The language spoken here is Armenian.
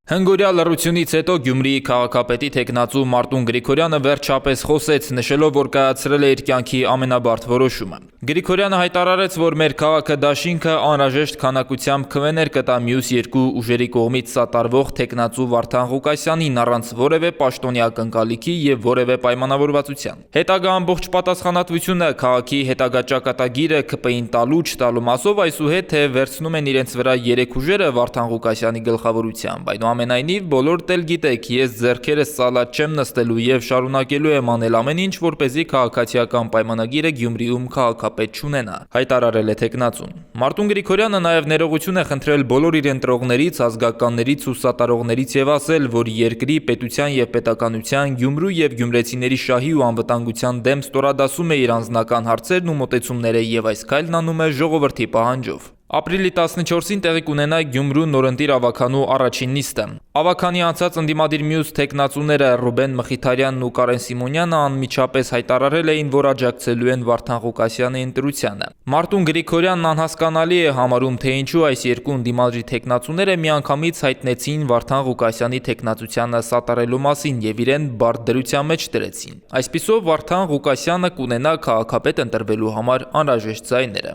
Հնգորյա լռությունից հետո Գյումրիի քաղաքապետի թեկնածու Մարտուն Գրիգորյանը վերջապես խոսեց, նշելով, որ կայացրել է իր կյանքի ամենաբարդ որոշումը։ Գրիգորյանը հայտարարեց, որ մեր քաղաքը դաշինքը անհրաժեշտ քանակությամբ քվեներ կտա մյուս երկու ուժերի կողմից սատարվող թեկնածու Վարդան Ղուկասյանին առանց որևէ պաշտոնյա ակնկալիքի եւ որևէ պայմանավորվածության։ Հետագա ամբողջ պատասխանատվությունը քաղաքի հետագա ճակատագիրը ԿՊ-ին տալու չտալու մասով այսուհետ թե վերցնում են իրենց վրա երեք ուժերը Վարդան Ղուկասյանի գլխավորությամբ։ Ամենայնիվ բոլորդ էլ գիտեք, ես ձեռքերս ծալած չեմ նստելու եւ շարունակելու եմ անել ամեն ինչ, որպեսզի քաղաքացիական պայմանագիրը Գյումրիում քաղաքապետ չունենա, հայտարարել է թեկնածուն։ Մարտուն Գրիգորյանը նաեւ ներողություն է խնդրել բոլոր իր ընտրողներից, ազգականներից ու սատարողներից եւ ասել, որ երկրի, պետության եւ պետականության, Գյումրու եւ գյումրեցիների շահի ու անվտանգության դեմ ստորադասում է իր անձնական հարցերն ու մոտեցումները եւ այս քայլն անում է ժողովրդի պահանջով։ Ապրիլի 14-ին տեղի կունենա Գյումրու նորընտիր ավականու առաջին նիստը։ Ավականի անցած ընդդիմադիր մյուս թեկնածուները Ռուբեն Մխիթարյանն ու Կարեն Սիմոնյանը անմիջապես հայտարարել էին, որ աջակցելու են Վարդան Ղուկասյանի ընտրությանը։ Մարտուն Գրիգորյանն անհասկանալի է համարում, թե ինչու այս երկու ընդդիմադիր թեկնածուները միանգամից հայտնեցին Վարդան Ղուկասյանի թեկնածությանը սատարելու մասին եւ իրեն բարդ դրության մեջ դրեցին։ Այսպիսով Վարդան Ղուկասյանը կունենա քաղաքապետ ընտրվելու համար անհրաժեշտ ձայները։